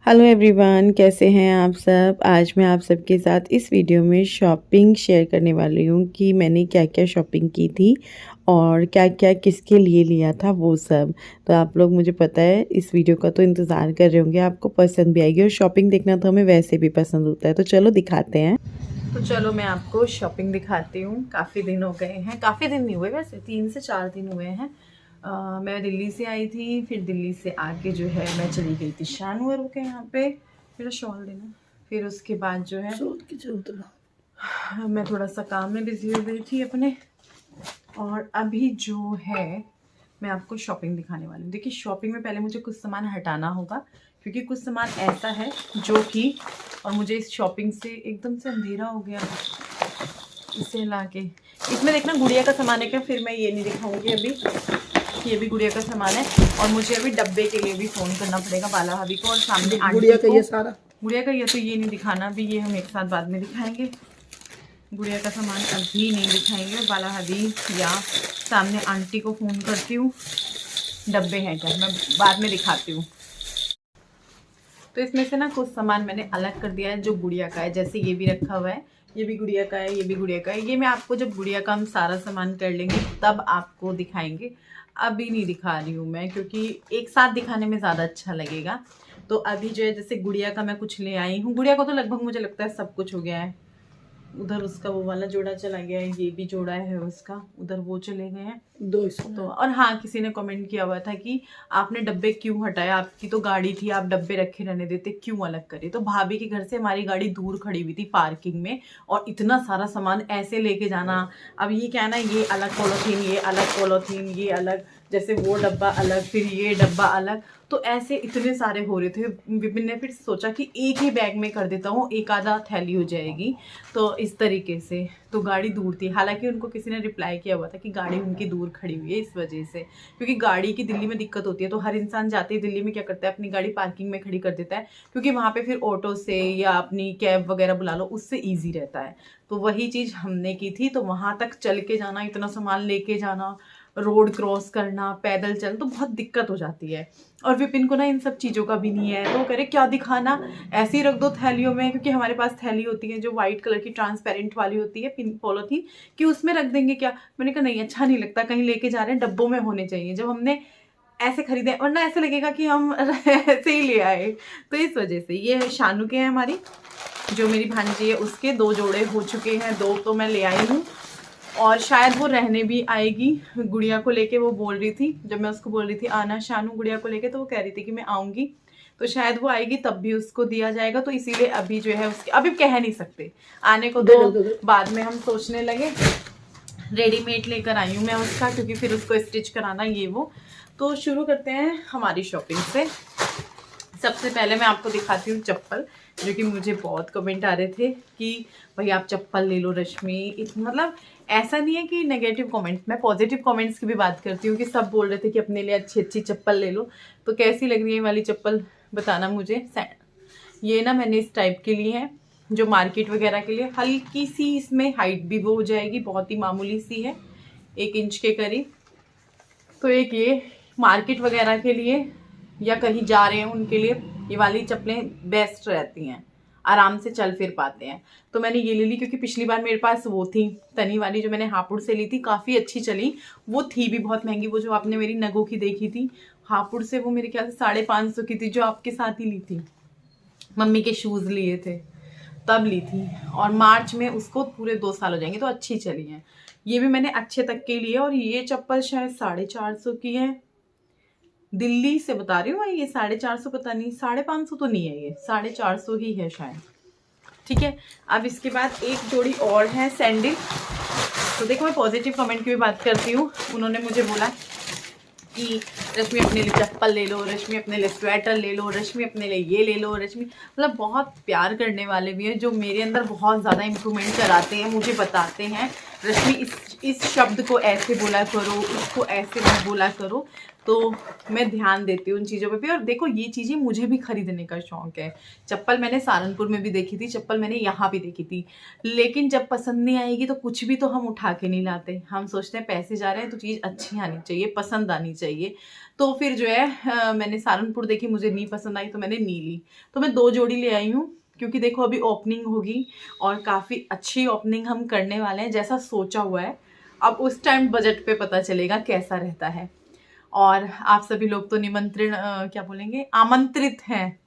Hello everyone, कैसे हैं आप सब। आज मैं आप सबके साथ इस वीडियो में शॉपिंग शेयर करने वाली हूँ कि मैंने क्या क्या शॉपिंग की थी और क्या क्या किसके लिए लिया था वो सब। तो आप लोग, मुझे पता है, इस वीडियो का तो इंतज़ार कर रहे होंगे, आपको पसंद भी आएगी और शॉपिंग देखना तो हमें वैसे भी पसंद होता है। तो चलो दिखाते हैं। तो चलो मैं आपको शॉपिंग दिखाती हूँ। काफ़ी दिन हो गए हैं, काफ़ी दिन नहीं हुए, वैसे 3 से 4 दिन हुए हैं। मैं दिल्ली से आई थी, फिर दिल्ली से आके जो है मैं चली गई थी शानवर के यहाँ पे। मेरा शॉल देना। फिर उसके बाद जो है मैं थोड़ा सा काम में बिजी हो गई थी अपने। और अभी जो है मैं आपको शॉपिंग दिखाने वाली हूँ। देखिए, शॉपिंग में पहले मुझे कुछ सामान हटाना होगा, क्योंकि कुछ सामान ऐसा है जो कि, और मुझे इस शॉपिंग से एकदम से अंधेरा हो गया। इसे ला के इसमें देखना गुड़िया का सामान है क्या, फिर मैं ये नहीं दिखाऊंगी अभी। ये भी गुड़िया का सामान है और मुझे अभी डब्बे के लिए भी फ़ोन करना पड़ेगा बाला भाभी को, और सामने गुड़िया का ये सारा गुड़िया का ये तो ये नहीं दिखाना अभी, ये हम एक साथ बाद में दिखाएंगे। गुड़िया का सामान अभी नहीं दिखाएंगे, बाला भाभी या सामने आंटी को फ़ोन करती हूँ, डब्बे हैं क्या, मैं बाद में दिखाती हूँ। तो इसमें से ना कुछ सामान मैंने अलग कर दिया है जो गुड़िया का है। जैसे ये भी रखा हुआ है, ये भी गुड़िया का है, ये भी गुड़िया का है। ये मैं आपको जब गुड़िया का हम सारा सामान कर लेंगे तब आपको दिखाएंगे। अभी नहीं दिखा रही हूँ मैं, क्योंकि एक साथ दिखाने में ज़्यादा अच्छा लगेगा। तो अभी जो है, जैसे गुड़िया का मैं कुछ ले आई हूँ। गुड़िया को तो लगभग मुझे लगता है सब कुछ हो गया है। उधर उसका वो वाला जोड़ा चला गया है, ये भी जोड़ा है उसका, उधर वो चले गए हैं 200। तो। और हाँ, किसी ने कमेंट किया हुआ था कि आपने डब्बे क्यों हटाया, आपकी तो गाड़ी थी, आप डब्बे रखे रहने देते, क्यों अलग करे। तो भाभी के घर से हमारी गाड़ी दूर खड़ी हुई थी पार्किंग में, और इतना सारा सामान ऐसे लेके जाना। अब ये क्या है ना, ये अलग पॉलोथीन, ये अलग पॉलोथीन, ये अलग, जैसे वो डब्बा अलग, फिर ये डब्बा अलग। तो ऐसे इतने सारे हो रहे थे। विपिन ने फिर सोचा कि एक ही बैग में कर देता हूँ, एक आधा थैली हो जाएगी। तो इस तरीके से, तो गाड़ी दूर थी। हालांकि उनको किसी ने रिप्लाई किया हुआ था कि गाड़ी उनकी दूर खड़ी हुई है इस वजह से, क्योंकि गाड़ी की दिल्ली में दिक्कत होती है। तो हर इंसान जाते ही दिल्ली में क्या करता है, अपनी गाड़ी पार्किंग में खड़ी कर देता है, क्योंकि वहाँ पे फिर ऑटो से या अपनी कैब वगैरह बुला लो, उससे ईजी रहता है। तो वही चीज़ हमने की थी। तो वहाँ तक चल के जाना, इतना सामान लेके जाना, रोड क्रॉस करना, पैदल चल, तो बहुत दिक्कत हो जाती है। और विपिन को ना इन सब चीज़ों का भी नहीं है, तो वो कह रहे क्या दिखाना, ऐसे ही रख दो थैलियों में, क्योंकि हमारे पास थैली होती है जो वाइट कलर की ट्रांसपेरेंट वाली होती है, पिन पॉलोथीन, कि उसमें रख देंगे क्या। मैंने कहा नहीं, अच्छा नहीं लगता, कहीं लेके जा रहे हैं डब्बों में होने चाहिए। जब हमने ऐसे खरीदे, वरना ऐसे लगेगा कि हम ऐसे ही ले आए। तो इस वजह से ये शानू के हैं, हमारी जो मेरी भांजी है उसके 2 जोड़े हो चुके हैं, 2 तो मैं ले आई हूँ, और शायद वो रहने भी आएगी गुड़िया को लेके। वो बोल रही थी, जब मैं उसको बोल रही थी आना शानू गुड़िया को लेके, तो वो कह रही थी कि मैं आऊँगी। तो शायद वो आएगी तब भी उसको दिया जाएगा। तो इसीलिए अभी जो है उसके, अभी कह नहीं सकते आने को, तो बाद में हम सोचने लगे। रेडीमेड लेकर आई हूँ मैं उसका, क्योंकि फिर उसको स्टिच कराना ये वो। तो शुरू करते हैं हमारी शॉपिंग से। सबसे पहले मैं आपको दिखाती हूँ चप्पल, जो कि मुझे बहुत कमेंट आ रहे थे कि भाई आप चप्पल ले लो रश्मि। मतलब ऐसा नहीं है कि नेगेटिव कमेंट, मैं पॉजिटिव कमेंट्स की भी बात करती हूँ, कि सब बोल रहे थे कि अपने लिए अच्छी अच्छी चप्पल ले लो। तो कैसी लग रही है ये वाली चप्पल, बताना मुझे। ये ना मैंने इस टाइप के लिए है, जो मार्केट वगैरह के लिए, हल्की सी इसमें हाइट भी वो हो जाएगी, बहुत ही मामूली सी है, 1 इंच के करीब। तो एक ये मार्केट वगैरह के लिए या कहीं जा रहे हैं उनके लिए ये वाली चप्पलें बेस्ट रहती हैं, आराम से चल फिर पाते हैं। तो मैंने ये ले ली, क्योंकि पिछली बार मेरे पास वो थी तनी वाली, जो मैंने हापुड़ से ली थी, काफ़ी अच्छी चली। वो थी भी बहुत महंगी, वो जो आपने मेरी नगों की देखी थी हापुड़ से, वो मेरे ख्याल से 550 की थी, जो आपके साथ ही ली थी, मम्मी के शूज़ लिए थे तब ली थी। और मार्च में उसको पूरे 2 साल हो जाएंगे, तो अच्छी चली हैं। ये भी मैंने अच्छे तक के लिए, और ये चप्पल शायद 450 की है, दिल्ली से बता रही हूँ। ये 450, पता नहीं 550 तो नहीं है, ये 450 ही है शायद। ठीक है, अब इसके बाद एक जोड़ी और है सैंडल। तो देखो, मैं पॉजिटिव कमेंट की भी बात करती हूँ। उन्होंने मुझे बोला कि रश्मि अपने लिए चप्पल ले लो, रश्मि अपने लिए स्वेटर ले लो, रश्मि अपने लिए ये ले लो, रश्मि, मतलब बहुत प्यार करने वाले भी हैं, जो मेरे अंदर बहुत ज़्यादा इम्प्रूवमेंट कराते हैं, मुझे बताते हैं रश्मि इस शब्द को ऐसे बोला करो, इसको ऐसे मत बोला करो। तो मैं ध्यान देती हूँ उन चीज़ों पे भी। और देखो ये चीज़ें मुझे भी खरीदने का शौक है। चप्पल मैंने सहारनपुर में भी देखी थी, चप्पल मैंने यहाँ भी देखी थी, लेकिन जब पसंद नहीं आएगी तो कुछ भी तो हम उठा के नहीं लाते। हम सोचते हैं पैसे जा रहे हैं तो चीज़ अच्छी आनी चाहिए, पसंद आनी चाहिए। तो फिर जो है मैंने सहारनपुर देखी, मुझे नहीं पसंद आई तो मैंने नहीं ली। तो मैं 2 जोड़ी ले आई हूँ, क्योंकि देखो अभी ओपनिंग होगी और काफ़ी अच्छी ओपनिंग हम करने वाले हैं जैसा सोचा हुआ है। अब उस टाइम बजट पे पता चलेगा कैसा रहता है। और आप सभी लोग तो क्या बोलेंगे, आमंत्रित हैं।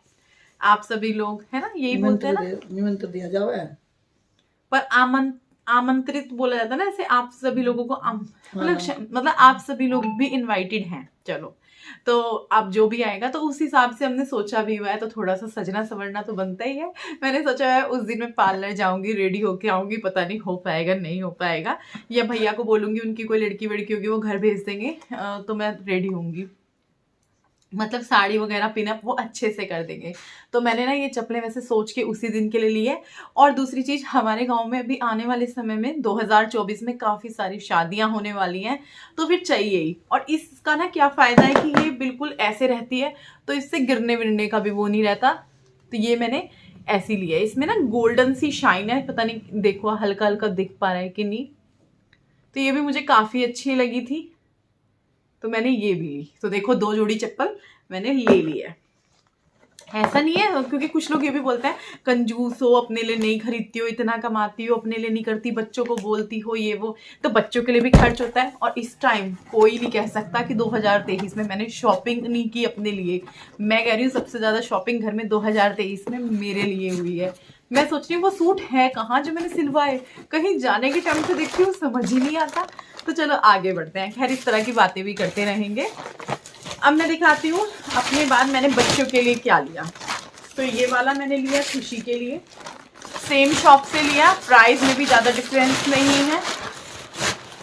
आप सभी लोग है ना, यही बोलते हैं ना, निमंत्रण दिया जाओ है। पर आमंत्रित बोला जाता है ना, ऐसे आप सभी लोगों को मतलब आप सभी लोग भी इनवाइटेड हैं। चलो, तो अब जो भी आएगा तो उस हिसाब से हमने सोचा भी हुआ है, तो थोड़ा सा सजना संवरना तो बनता ही है। मैंने सोचा है उस दिन मैं पार्लर जाऊंगी, रेडी होके आऊंगी, पता नहीं हो पाएगा नहीं हो पाएगा, या भैया को बोलूंगी, उनकी कोई लड़की वड़की होगी वो घर भेज देंगे, तो मैं रेडी होंगी, मतलब साड़ी वगैरह पिनअप वो अच्छे से कर देंगे। तो मैंने ना ये चप्पलें वैसे सोच के उसी दिन के लिए ली है। और दूसरी चीज़, हमारे गांव में अभी आने वाले समय में 2024 में काफ़ी सारी शादियां होने वाली हैं, तो फिर चाहिए ही। और इसका ना क्या फ़ायदा है कि ये बिल्कुल ऐसे रहती है, तो इससे गिरने विरने का भी वो नहीं रहता। तो ये मैंने ऐसी ली है, इसमें ना गोल्डन सी शाइन है, पता नहीं देखो हल्का हल्का दिख पा रहा है कि नहीं। तो ये भी मुझे काफ़ी अच्छी लगी थी, तो मैंने ये भी ली। तो देखो 2 जोड़ी चप्पल मैंने ले ली है। ऐसा नहीं है, क्योंकि कुछ लोग ये भी बोलते हैं कंजूस हो, अपने लिए नहीं खरीदती हो, इतना कमाती हो, अपने लिए नहीं करती, बच्चों को बोलती हो ये वो। तो बच्चों के लिए भी खर्च होता है। और इस टाइम कोई नहीं कह सकता कि 2023 में मैंने शॉपिंग नहीं की अपने लिए। मैं कह रही हूँ सबसे ज़्यादा शॉपिंग घर में 2023 में मेरे लिए हुई है। मैं सोच रही हूँ वो सूट है कहाँ जो मैंने सिलवाए, कहीं जाने के टाइम से देखती हूँ समझ ही नहीं आता। तो चलो आगे बढ़ते हैं, खैर इस तरह की बातें भी करते रहेंगे। अब मैं दिखाती हूँ अपने बाद मैंने बच्चों के लिए क्या लिया। तो ये वाला मैंने लिया खुशी के लिए, सेम शॉप से लिया, प्राइस में भी ज़्यादा डिफरेंस नहीं है,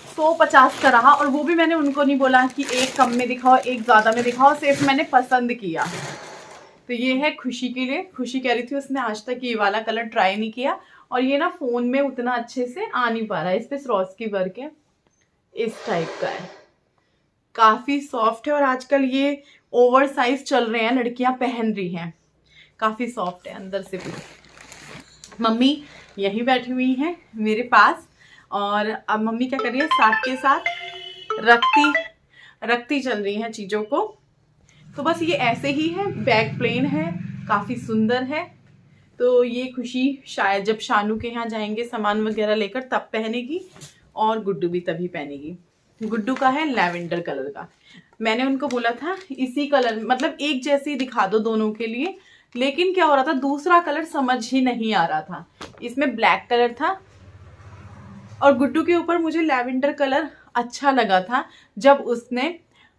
150 का रहा। और वो भी मैंने उनको नहीं बोला कि एक कम में दिखाओ एक ज़्यादा में दिखाओ, सिर्फ मैंने पसंद किया। तो ये है खुशी के लिए। खुशी कह रही थी उसने आज तक ये वाला कलर ट्राई नहीं किया, और ये ना फ़ोन में उतना अच्छे से आ नहीं पा रहा है, इस पर स्वॉस्की वर्क है, इस टाइप का है, काफ़ी सॉफ्ट है। और आजकल ये ओवर साइज चल रहे हैं, लड़कियां पहन रही हैं, काफ़ी सॉफ्ट है अंदर से भी। मम्मी यहीं बैठी हुई हैं मेरे पास, और अब मम्मी क्या कर रही है, साथ के साथ रखती चल रही हैं चीज़ों को। तो बस ये ऐसे ही है, बैग प्लेन है, काफ़ी सुंदर है। तो ये खुशी शायद जब शानू के यहाँ जाएंगे सामान वगैरह लेकर तब पहनेगी, और गुड्डू भी तभी पहनेगी। गुड्डू का है लैवेंडर कलर का। मैंने उनको बोला था इसी कलर, मतलब एक जैसे दिखा दो दोनों के लिए, लेकिन क्या हो रहा था दूसरा कलर समझ ही नहीं आ रहा था। इसमें ब्लैक कलर था और गुड्डू के ऊपर मुझे लैवेंडर कलर अच्छा लगा था। जब उसने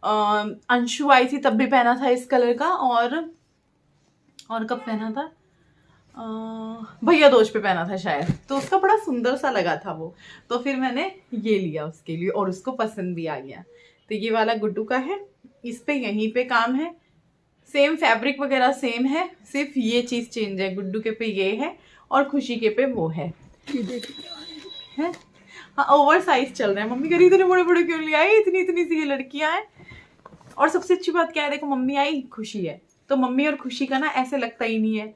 अंशु आई थी तब भी पहना था इस कलर का, और कब पहना था, भैया दोज पे पहना था शायद, तो उसका बड़ा सुंदर सा लगा था वो। तो फिर मैंने ये लिया उसके लिए, और उसको पसंद भी आ गया। तो ये वाला गुड्डू का है, इस पे यहीं पे काम है, सेम फैब्रिक वगैरह सेम है, सिर्फ ये चीज़ चेंज है, गुड्डू के पे ये है और खुशी के पे वो है। हाँ ओवर साइज चल रहे हैं। मम्मी कह रही इतने बड़े बड़े क्यों ले आई, इतनी इतनी सी ये लड़कियां हैं। और सबसे अच्छी बात क्या है, देखो मम्मी आई खुशी है, तो मम्मी और खुशी का ना ऐसे लगता ही नहीं है,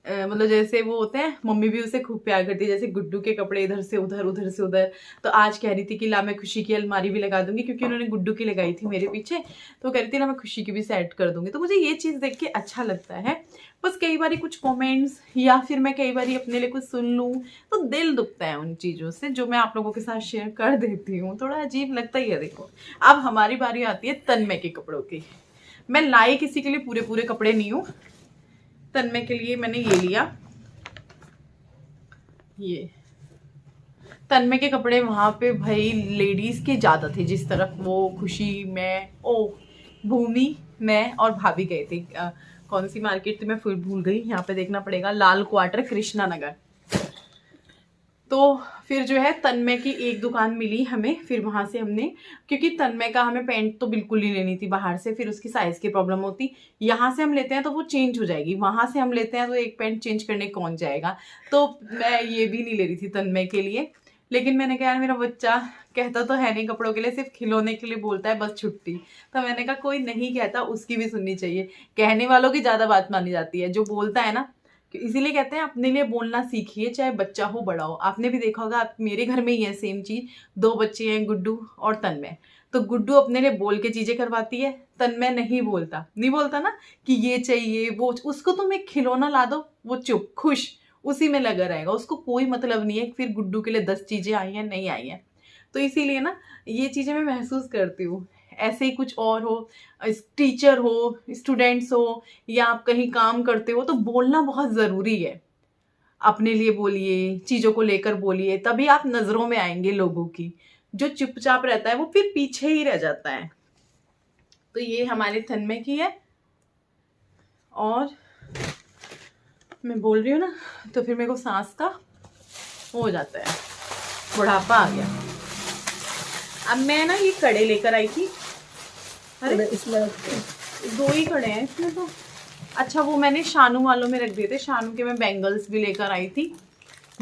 मतलब जैसे वो होते हैं, मम्मी भी उसे खूब प्यार करती है, जैसे गुड्डू के कपड़े इधर से उधर उधर से उधर। तो आज कह रही थी कि ला मैं खुशी की अलमारी भी लगा दूंगी, क्योंकि उन्होंने गुड्डू की लगाई थी मेरे पीछे, तो कह रही थी ना मैं खुशी की भी सेट कर दूंगी। तो मुझे ये चीज़ देख के अच्छा लगता है। बस कई बार कुछ कमेंट्स या फिर मैं कई बार अपने लिए कुछ सुन लूँ तो दिल दुखता है उन चीज़ों से, जो मैं आप लोगों के साथ शेयर कर देती हूँ, थोड़ा अजीब लगता ही है। देखो अब हमारी बारी आती है तन्मय के कपड़ों की। मैं लाई किसी के लिए पूरे पूरे कपड़े नहीं हूँ, तन्मय के लिए मैंने ये लिया। ये तन्मय के कपड़े वहाँ पे भाई लेडीज के ज़्यादा थे, जिस तरफ वो खुशी, मैं, भूमि, मैं और भाभी गए थे। कौन सी मार्केट थी मैं फिर भूल गई, यहाँ पे देखना पड़ेगा, लाल क्वार्टर कृष्णा नगर। तो फिर जो है तन्मय की एक दुकान मिली हमें, फिर वहाँ से हमने, क्योंकि तन्मय का हमें पैंट तो बिल्कुल ही लेनी थी बाहर से, फिर उसकी साइज़ की प्रॉब्लम होती, यहाँ से हम लेते हैं तो वो चेंज हो जाएगी, वहाँ से हम लेते हैं तो एक पैंट चेंज करने कौन जाएगा। तो मैं ये भी नहीं ले रही थी तन्मय के लिए, लेकिन मैंने कहा यार मेरा बच्चा कहता तो है नहीं कपड़ों के लिए, सिर्फ खिलौने के लिए बोलता है बस छुट्टी। तो मैंने कहा कोई नहीं कहता उसकी भी सुननी चाहिए, कहने वालों की ज़्यादा बात मानी जाती है, जो बोलता है ना। इसीलिए कहते हैं अपने लिए बोलना सीखिए, चाहे बच्चा हो बड़ा हो। आपने भी देखा होगा, आप मेरे घर में ही है सेम चीज़, 2 बच्चे हैं, गुड्डू और तन्मय। तो गुड्डू अपने लिए बोल के चीज़ें करवाती है, तन्मय नहीं बोलता ना कि ये चाहिए वो, उसको तुम एक खिलौना ला दो वो चुप खुश उसी में लगा रहेगा, उसको कोई मतलब नहीं है फिर गुड्डू के लिए 10 चीज़ें आई हैं नहीं आई हैं। तो इसीलिए ना ये चीज़ें मैं महसूस करती हूँ। ऐसे ही कुछ और हो, टीचर हो, स्टूडेंट्स हो, या आप कहीं काम करते हो, तो बोलना बहुत ज़रूरी है। अपने लिए बोलिए, चीज़ों को लेकर बोलिए, तभी आप नज़रों में आएंगे लोगों की। जो चुपचाप रहता है वो फिर पीछे ही रह जाता है। तो ये हमारे तन्मय की है। और मैं बोल रही हूँ ना, तो फिर मेरे को सांस का हो जाता है, बुढ़ापा आ गया। अब मैं ना ये कड़े लेकर आई थी। अरे इसमें 2 ही कड़े हैं इसमें तो। अच्छा वो मैंने शानू वालों में रख दिए थे, शानू के मैं बैंगल्स भी लेकर आई थी।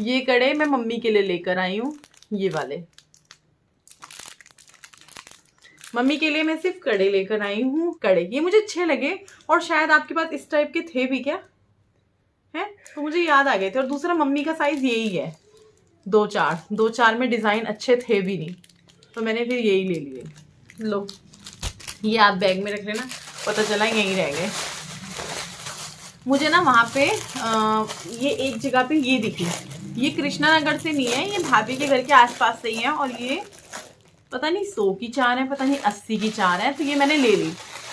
ये कड़े मैं मम्मी के लिए लेकर आई हूँ, ये वाले मम्मी के लिए मैं सिर्फ कड़े लेकर आई हूँ। कड़े ये मुझे अच्छे लगे, और शायद आपके पास इस टाइप के थे भी क्या है, तो मुझे याद आ गए थे। और दूसरा मम्मी का साइज यही है, 2-4 में डिज़ाइन अच्छे थे भी नहीं, तो मैंने फिर यही ले लिए। लो ये आप बैग में रख लेना, पता चला यहीं रह गए। मुझे ना वहाँ पे ये एक जगह पे ये दिखी, ये कृष्णा नगर से नहीं है, ये भाभी के घर के आसपास से ही है। और ये पता नहीं 100 की 4 है, पता नहीं 80 की 4 है। तो ये मैंने ले ली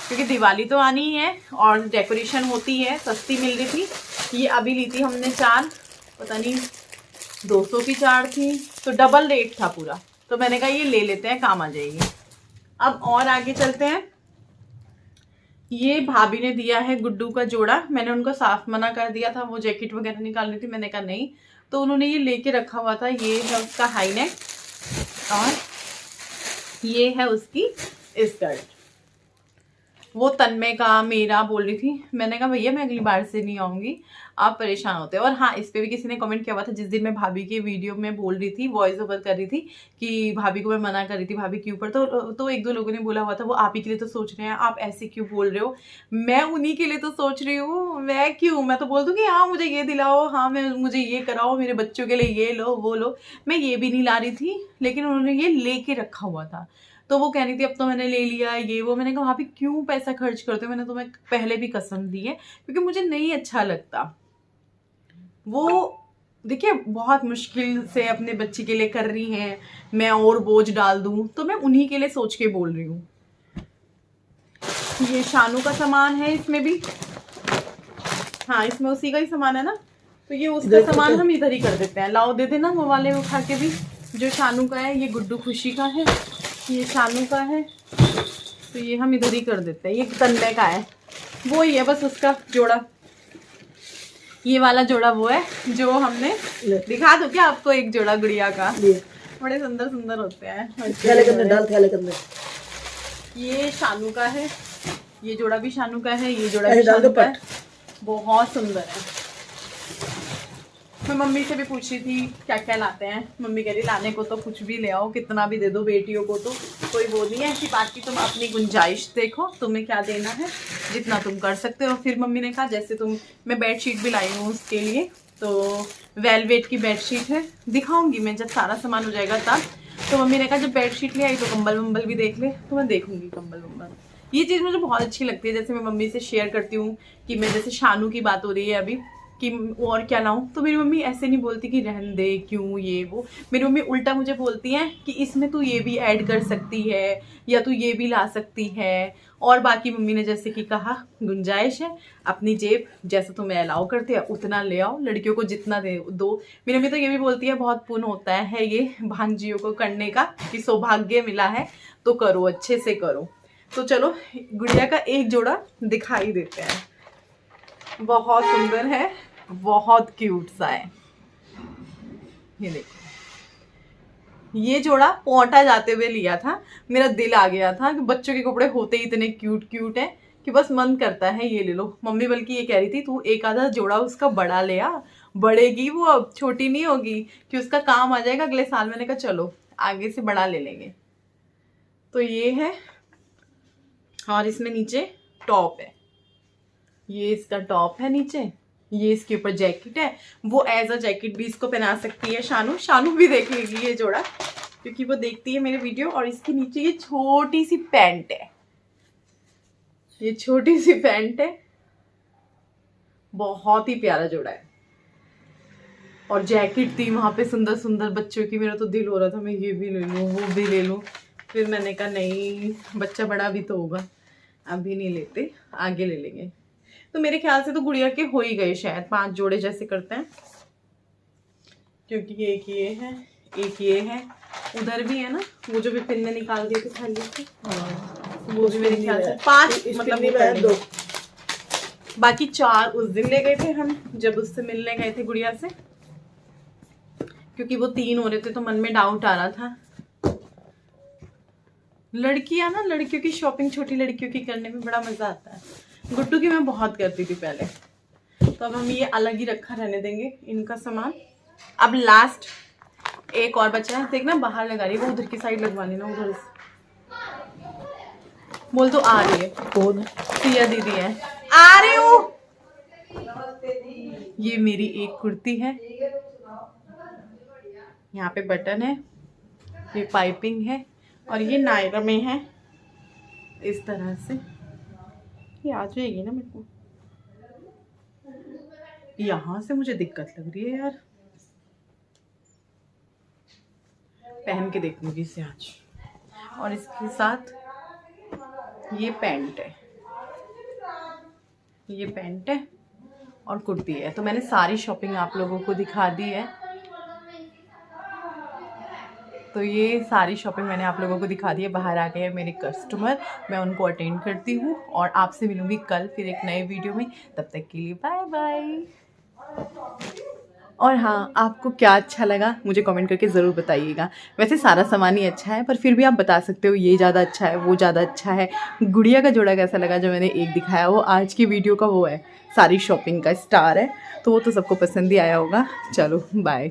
क्योंकि दिवाली तो आनी ही है और डेकोरेशन होती है, सस्ती मिल रही थी। ये अभी ली थी हमने 4, पता नहीं 200 की 4 थी, तो डबल रेट था पूरा। तो मैंने कहा ये ले लेते हैं, काम आ जाएगी। अब और आगे चलते हैं। ये भाभी ने दिया है गुड्डू का जोड़ा, मैंने उनको साफ मना कर दिया था, वो जैकेट वगैरह निकालनी थी, मैंने कहा नहीं। तो उन्होंने ये लेके रखा हुआ था, ये है उसका हाई नेक और ये है उसकी स्कर्ट। वो तन्मय का मेरा बोल रही थी, मैंने कहा भैया मैं अगली बार से नहीं आऊँगी, आप परेशान होते हैं। और हाँ, इस पे भी किसी ने कमेंट किया हुआ था, जिस दिन मैं भाभी के वीडियो में बोल रही थी, वॉइस ओवर कर रही थी कि भाभी को मैं मना कर रही थी भाभी के ऊपर, तो 1-2 लोगों ने बोला हुआ था वो आप ही के लिए तो सोच रहे हैं, आप ऐसे क्यों बोल रहे हो। मैं उन्हीं के लिए तो सोच रही हूँ, मैं तो बोल दूँगी हाँ मुझे ये दिलाओ, हाँ मुझे ये कराओ, मेरे बच्चों के लिए ये लो वो लो। मैं ये भी नहीं ला रही थी, लेकिन उन्होंने ये लेके रखा हुआ था। तो वो कह रही थी अब तो मैंने ले लिया ये वो। मैंने कहा भाभी क्यों पैसा खर्च करते हो, मैंने तुम्हें पहले भी कसम दी है, क्योंकि मुझे नहीं अच्छा लगता। वो देखिए बहुत मुश्किल से अपने बच्चे के लिए कर रही हैं, मैं और बोझ डाल दूं, तो मैं उन्हीं के लिए सोच के बोल रही हूँ। ये शानू का सामान है, इसमें भी हाँ इसमें उसी का ही सामान है ना, तो ये उसका सामान हम इधर ही कर देते हैं। लाओ दे देना वो वाले उठा के भी। जो शानू का है ये गुड्डू खुशी का है, ये शानू का है, तो ये हम इधर ही कर देते हैं। ये तन्मय का है, वो ही है बस उसका जोड़ा। ये वाला जोड़ा वो है जो हमने दिखा दो क्या आपको, एक जोड़ा गुड़िया का, बड़े सुंदर सुंदर होते हैं। ये शानू का है, ये जोड़ा भी शानू का है, ये जोड़ा भी शानू का है, बहुत सुंदर है। मैं मम्मी से भी पूछ रही थी क्या क्या लाते हैं, मम्मी कह रही लाने को तो कुछ भी ले आओ, कितना भी दे दो, बेटियों को तो कोई वो नहीं है ऐसी बात की, तुम अपनी गुंजाइश देखो तुम्हें क्या देना है, जितना तुम कर सकते हो। फिर मम्मी ने कहा जैसे मैं बेडशीट भी लाई हूँ उसके लिए, तो वेलवेट की बेडशीट है, दिखाऊंगी मैं जब सारा सामान हो जाएगा तब। तो मम्मी ने कहा जब बेडशीट ले आई तो कंबल वम्बल भी देख ले, तो मैं देखूंगी कंबल वम्बल। ये चीज़ मुझे बहुत अच्छी लगती है, जैसे मैं मम्मी से शेयर करती हूँ कि मैं जैसे शानू की बात हो रही है अभी कि और क्या लाऊं, तो मेरी मम्मी ऐसे नहीं बोलती कि रहन दे क्यों ये वो। मेरी मम्मी उल्टा मुझे बोलती हैं कि इसमें तू ये भी ऐड कर सकती है, या तू ये भी ला सकती है। और बाकी मम्मी ने जैसे कि कहा गुंजाइश है, अपनी जेब जैसा तुम्हें अलाउ करती है उतना ले आओ, लड़कियों को जितना दे दो। मेरी मम्मी तो ये भी बोलती है बहुत पुण्य होता है ये भांजियों को करने का, कि सौभाग्य मिला है तो करो, अच्छे से करो। तो चलो गुड़िया का एक जोड़ा दिखाई देते हैं, बहुत सुंदर है, बहुत क्यूट सा है। ये देखो, ये जोड़ा पोंटा जाते हुए लिया था, मेरा दिल आ गया था कि बच्चों के कपड़े होते ही इतने क्यूट क्यूट है कि बस मन करता है ये ले लो। मम्मी बल्कि ये कह रही थी तू एक आधा जोड़ा उसका बड़ा ले आ, बढ़ेगी वो, अब छोटी नहीं होगी कि उसका काम आ जाएगा अगले साल। मैंने कहा चलो आगे से बड़ा ले लेंगे। तो ये है, और इसमें नीचे टॉप है, ये इसका टॉप है नीचे, ये इसके ऊपर जैकेट है। वो एज अ जैकेट भी इसको पहना सकती है शानू भी देख लेगी ये जोड़ा, क्योंकि वो देखती है मेरे वीडियो। और इसके नीचे ये छोटी सी पैंट है, ये छोटी सी पैंट है, बहुत ही प्यारा जोड़ा है। और जैकेट थी वहां पे सुंदर सुंदर बच्चों की, मेरा तो दिल हो रहा था मैं ये भी ले लूँ वो भी ले लूँ। फिर मैंने कहा नहीं, बच्चा बड़ा भी तो होगा, अभी नहीं लेते, आगे ले लेंगे। तो मेरे ख्याल से तो गुड़िया के हो ही गए शायद 5 जोड़े जैसे करते हैं, क्योंकि एक ये है, एक ये है, उधर भी है ना वो जो विपिन ने निकाल दिए थे थाली से, वो भी मेरे ख्याल से 5 मतलब 2, बाकी 4 उस दिन ले गए थे हम जब उससे मिलने गए थे गुड़िया से, क्योंकि वो 3 हो रहे थे तो मन में डाउट आ रहा था। लड़कियां ना, लड़कियों की शॉपिंग छोटी लड़कियों की करने में बड़ा मजा आता है। गुट्टू की मैं बहुत करती थी पहले, तो अब हम ये अलग ही रखा रहने देंगे इनका सामान। अब लास्ट एक और बचा है, देखना बाहर लगा रही है वो, उधर की साइड लगवानी ना, उधर बोल तो आ रही है। कौन? सिया दीदी है, आ रही हूँ। ये मेरी एक कुर्ती है, यहाँ पे बटन है, ये पाइपिंग है, और ये नायरा में है इस तरह से। ये आ जाएगी ना मेरे को, यहाँ से मुझे दिक्कत लग रही है यार, पहन के देखूंगी इसे आज। और इसके साथ ये पैंट है, ये पैंट है और कुर्ती है। तो मैंने सारी शॉपिंग आप लोगों को दिखा दी है। तो ये सारी शॉपिंग मैंने आप लोगों को दिखा दी है। बाहर आ गए हैं मेरे कस्टमर, मैं उनको अटेंड करती हूँ और आपसे मिलूंगी कल फिर एक नए वीडियो में। तब तक के लिए बाय बाय। और हाँ, आपको क्या अच्छा लगा मुझे कमेंट करके ज़रूर बताइएगा। वैसे सारा सामान ही अच्छा है, पर फिर भी आप बता सकते हो ये ज़्यादा अच्छा है, वो ज़्यादा अच्छा है। गुड़िया का जोड़ा कैसा लगा जो मैंने एक दिखाया, वो आज की वीडियो का वो है, सारी शॉपिंग का स्टार है, तो वो तो सबको पसंद ही आया होगा। चलो बाय।